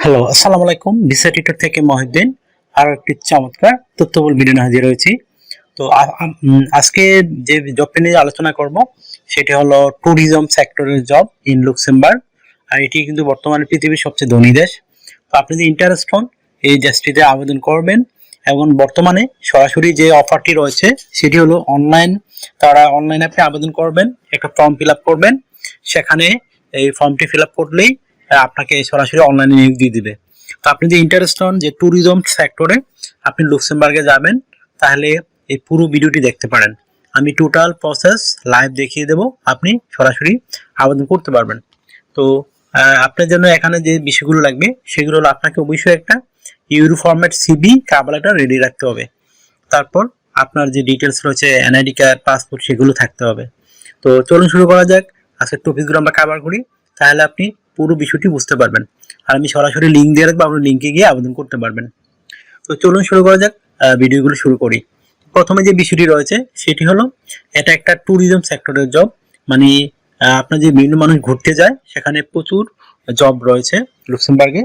Hello, আসসালামু আলাইকুম। Visa tutor থেকে মহিউদ্দিন আরো একটি চমৎকার তথ্যবহুল ভিডিও নিয়ে হাজির হয়েছি। তো আজকে যে জবটা নিয়ে আলোচনা করব সেটি হলো ট্যুরিজম সেক্টরের জব ইন লুক্সেমবার্গ। আর এটি কিন্তু বর্তমানে পৃথিবীর সবচেয়ে ধনী দেশ। তো আপনি যদি ইন্টারেস্ট হন এই দেশটিতে আবেদন করবেন এবং বর্তমানে সরাসরি যে অফারটি রয়েছে সেটি হলো অনলাইনে আপনি আবেদন করবেন, একটা ফর্ম ফিল আপ করবেন, সেখানে এই ফর্মটি ফিল আপ করলেই আপনাকে সরাসরি অনলাইনে নিয়োগ দিয়ে দিবে। তো আপনি যদি ইন্টারেস্ট হন যে ট্যুরিজম সেক্টরে আপনি লুক্সেমবার্গে যাবেন, তাহলে এই পুরো ভিডিওটি দেখতে পারেন। আমি টোটাল প্রসেস লাইভ দেখিয়ে দেব, আপনি সরাসরি আবেদন করতে পারবেন। তো আপনার জন্য এখানে যে বিষয়গুলো লাগবে সেগুলো হলো আপনাকে অবশ্যই একটা euro format CV cover letter ready রাখতে হবে। তারপর আপনার যে ডিটেলস রয়েছে এনআইডি কার্ড, পাসপোর্ট, সেগুলো থাকতে হবে। তো চলুন শুরু করা যাক। আজকের টপিকগুলো আমরা কভার করি, তাহলে আপনি পুরো বিষয়টি বুঝতে পারবেন। আর আমি সরাসরি লিঙ্ক দিয়ে রাখবো, আপনি লিঙ্কে গিয়ে আবেদন করতে পারবেন। তো চলুন শুরু করা যাক, ভিডিওগুলো শুরু করি। প্রথমে যে বিষয়টি রয়েছে সেটি হলো এটা একটা ট্যুরিজম সেক্টরের জব, মানে আপনার যে বিভিন্ন মানুষ ঘুরতে যায় সেখানে প্রচুর জব রয়েছে লুক্সেমবার্গে।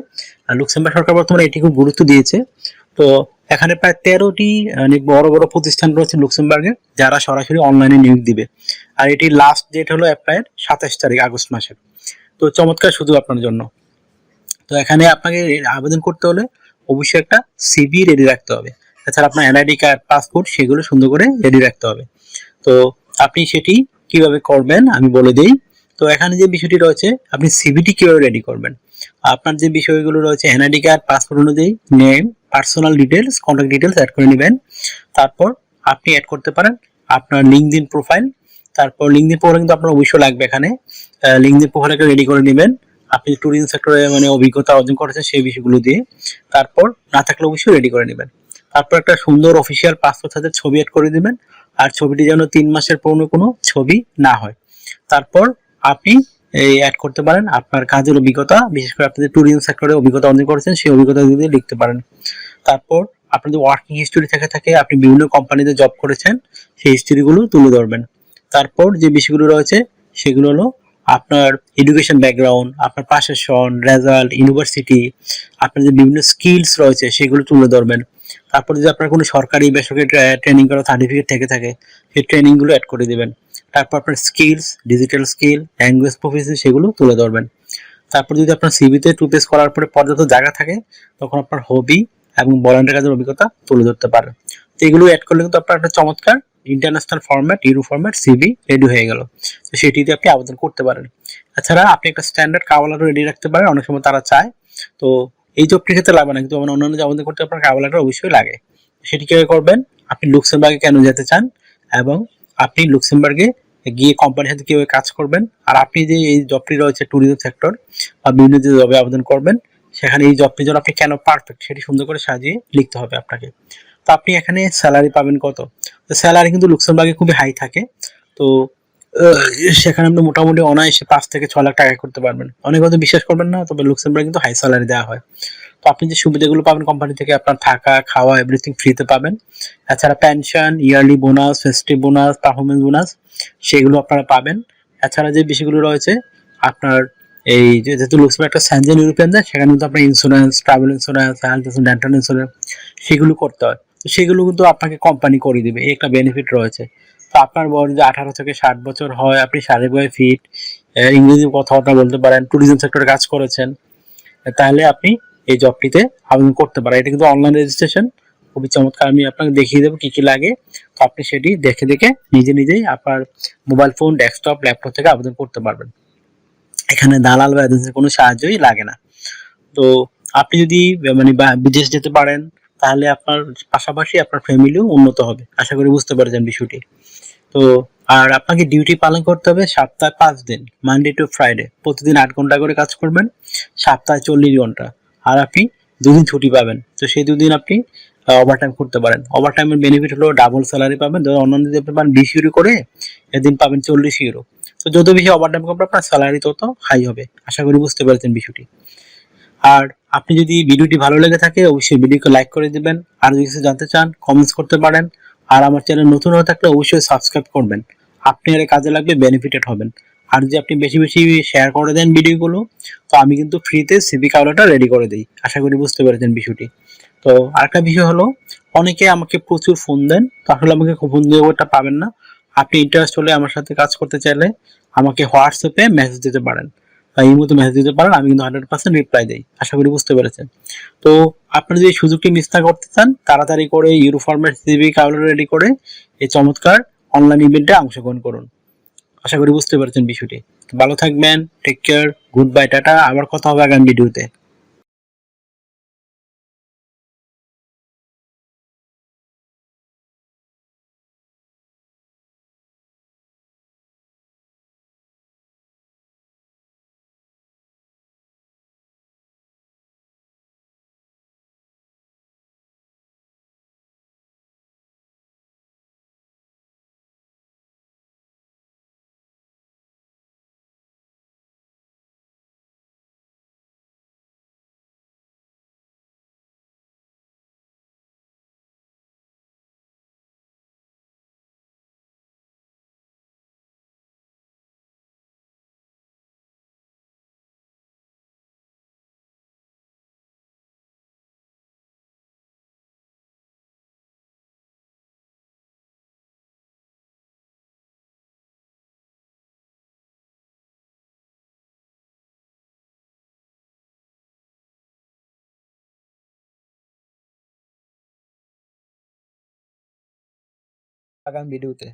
আর লুক্সেমবার্গ সরকার বর্তমানে এটি খুব গুরুত্ব দিয়েছে। তো এখানে প্রায় 13টি অনেক বড় বড় প্রতিষ্ঠান রয়েছে লুক্সেমবার্গে যারা সরাসরি অনলাইনে নিয়োগ দিবে। আর এটির লাস্ট ডেট হলো অ্যাপ্লাইয়ের 27 তারিখ আগস্ট মাসের। তো চমৎকার সুযোগ আপনার জন্য। তো এখানে আপনাকে আবেদন করতে হলে অবশ্যই একটা সিভি রেডি রাখতে হবে। এছাড়া আপনার এনআইডি কার্ড, পাসপোর্ট, সেগুলো সুন্দর করে রেডি রাখতে হবে। তো আপনি সেটি কিভাবে করবেন আমি বলে দেই। তো এখানে যে বিষয়টি রয়েছে, আপনি সিভিটি কিভাবে রেডি করবেন, আপনার যে বিষয়গুলো রয়েছে এনআইডি কার্ড, পাসপোর্ট অনুযায়ী name, personal details, contact details add করে নেবেন। তারপর আপনি অ্যাড করতে পারেন আপনার লিঙ্কডইন প্রোফাইল। তারপর লিঙ্কডইন প্রোফাইল কিন্তু আপনার অবশ্যই লাগবে এখানে। লিঙ্কডইন প্রোফাইলটা রেডি করে নেবেন আপনি ট্যুরিজম সেক্টরে মানে অভিজ্ঞতা অর্জন করেছেন সেই বিষয়গুলো দিয়ে। তারপর না থাকলে অবশ্যই রেডি করে নেবেন। তারপর একটা সুন্দর অফিসিয়াল পাসপোর্ট সাথে ছবি অ্যাড করে দিবেন। আর ছবিটি যেন 3 মাসের পুরনো কোনো ছবি না হয়। তারপর আপনি এই অ্যাড করতে পারেন আপনার কাজের অভিজ্ঞতা, বিশেষ করে আপনি যে ট্যুরিজম সেক্টরে অভিজ্ঞতা অর্জন করেছেন সেই অভিজ্ঞতা দিয়ে লিখতে পারেন। তারপর আপনার যে ওয়ার্কিং হিস্টোরি থাকে আপনি বিভিন্ন কোম্পানিতে জব করেছেন সেই হিস্টোরিগুলো তুলে ধরবেন। তারপর যে বিষয়গুলো রয়েছে সেগুলো হলো আপনার এডুকেশন ব্যাকগ্রাউন্ড, আপনার পাশের সন, রেজাল্ট, ইউনিভার্সিটি, আপনার যে বিভিন্ন স্কিলস রয়েছে সেগুলো তুলে ধরবেন। তারপর যদি আপনার কোনো সরকারি বেসরকারি ট্রেনিং করা সার্টিফিকেট থেকে থাকে সেই ট্রেনিংগুলো অ্যাড করে দেবেন। তারপর আপনার skills, digital skill, language proficiency সেগুলো তুলে ধরবেন। তারপর যদি আপনার সিভিতে 2 পেজ করার পরে পর্যাপ্ত জায়গা থাকে তখন আপনার হবি এবং ভলান্টিয়ার কাজের অভিজ্ঞতা তুলে ধরতে পারেন। তো এগুলো অ্যাড করলে কিন্তু আপনার একটা চমৎকার international format, euro format CV ready হয়ে গেল। তো সেটিতে আপনি আবেদন করতে পারেন। এছাড়া আপনি একটা স্ট্যান্ডার্ড কভার লেটার রেডি রাখতে পারেন, অনেক সময় তারা চায়। তো এই জবটির ক্ষেত্রে লাগবে না, কিন্তু অন্যান্য যে আবেদন করতে আপনার কভার লেটার অবশ্যই লাগে। সেটি কিভাবে করবেন, আপনি লুক্সেমবার্গে কেন যেতে চান এবং আপনি লুক্সেমবার্গে গিয়ে কোম্পানির সাথে কিভাবে কাজ করবেন, আর আপনি যে এই জবটি রয়েছে ট্যুরিজম সেক্টর বা বিভিন্ন যে জবে আবেদন করবেন সেখানে এই জবটির জন্য আপনি কেন পারফেক্ট সেটি সুন্দর করে সাজিয়ে লিখতে হবে আপনাকে। তো আপনি এখানে স্যালারি পাবেন কত, তো স্যালারি কিন্তু লুক্সেমবার্গে খুবই হাই থাকে। তো সেখানে আপনি মোটামুটি অনায়াসে 5 থেকে 6 লাখ টাকা করতে পারবেন। অনেকে হয়তো বিশ্বাস করবেন না, তবে লুক্সেমবার্গে কিন্তু হাই স্যালারি দেওয়া হয়। তো আপনি যে সুবিধাগুলো পাবেন কোম্পানি থেকে, আপনার থাকা, খাওয়া, এভরিথিং ফ্রিতে পাবেন। এছাড়া pension, yearly bonus, festive bonus, performance bonus সেগুলো আপনারা পাবেন। এছাড়া যে বিষয়গুলো রয়েছে আপনার এই যেহেতু লুক্সেমবার্গ একটা সেনজেন ইউরোপিয়ান দেশ, সেখানে কিন্তু আপনার insurance, travel insurance, health insurance, dental insurance সেগুলো করতে হয়। তো সেগুলো কিন্তু আপনাকে কোম্পানি করে দিবে, এই একটা বেনিফিট রয়েছে। তো আপনার বয়স যদি 18 থেকে 60 বছর হয়, আপনি শারীরিকভাবে ফিট, ইংরেজি কথাবার্তা বলতে পারেন, ট্যুরিজম সেক্টরে কাজ করেছেন, তাহলে আপনি এই জবটিতে আবেদন করতে পারেন। এটা কিন্তু অনলাইন রেজিস্ট্রেশন, খুবই চমৎকার। আমি আপনাকে দেখিয়ে দেবো কি কি লাগে। তো আপনি সেটি দেখে দেখে নিজেই আপনার মোবাইল ফোন, ডেস্কটপ, ল্যাপটপ থেকে আবেদন করতে পারবেন। এখানে দালাল বা এজেন্সির কোনো সাহায্যই লাগে না। তো আপনি যদি মানে বিদেশ যেতে পারেন তাহলে আপনার পাশাপাশি আপনার ফ্যামিলিও উন্নত হবে, আশা করি বুঝতে পারছেন বিষয়টি। তো আর আপনাকে ডিউটি পালন করতে হবে সপ্তাহে 5 দিন, মানডে টু ফ্রাইডে, প্রতিদিন 8 ঘন্টা করে কাজ করবেন, সপ্তাহে 40 ঘন্টা। আর আপনি 2 দিন ছুটি পাবেন, তো সেই 2 দিন আপনি ওভারটাইম করতে পারেন। ওভারটাইমের বেনিফিট হলো ডাবল স্যালারি পাবেন, ধরো অন্যান্য যদি আপনি পান 20 ইউরো করে, এদিন পাবেন 40 ইউরো। তো যত বেশি ওভারটাইম করবেন আপনার স্যালারি তত হাই হবে, আশা করি বুঝতে পেরেছেন বিষয়টি। আর আপনি যদি ভিডিওটি ভালো লেগে থাকে অবশ্যই ভিডিওকে লাইক করে দিবেন। আর যদি কিছু জানতে চান কমেন্টস করতে পারেন। আর আমার চ্যানেল নতুন হয়ে থাকলে অবশ্যই সাবস্ক্রাইব করবেন, আপনি এর কাজে লাগবে, বেনিফিটেড হবেন। আর যদি আপনি বেশি বেশি শেয়ার করে দেন ভিডিওগুলো, তো আমি কিন্তু ফ্রিতে সিভি কাভারটা রেডি করে দিই। আশা করি বুঝতে পেরেছেন বিষয়টি। তো আরেকটা বিষয় হলো, অনেকে আমাকে প্রচুর ফোন দেন, তো আসলে আমাকে ফোন দিয়ে ওটা পাবেন না। আপনি ইন্টারেস্ট হলে আমার সাথে কাজ করতে চাইলে আমাকে হোয়াটসঅ্যাপে মেসেজ দিতে পারেন বা ইমোতে মেসেজ দিতে পারেন, আমি কিন্তু 100% রিপ্লাই দিই। আশা করি বুঝতে পেরেছেন। তো আপনারা যদি এই সুযোগটি মিস না করতে চান, তাড়াতাড়ি করে ইউরোফরম্যাট সিভি কাভার রেডি করে এই চমৎকার অনলাইন ইভেন্টে অংশগ্রহণ করুন। আশা করি বুঝতে পেরেছেন বিষয়টি। ভালো থাকবেন, take care, good bye, tata. আবার কথা হবে আগামী ভিডিওতে। আগামী ভিডিওতে।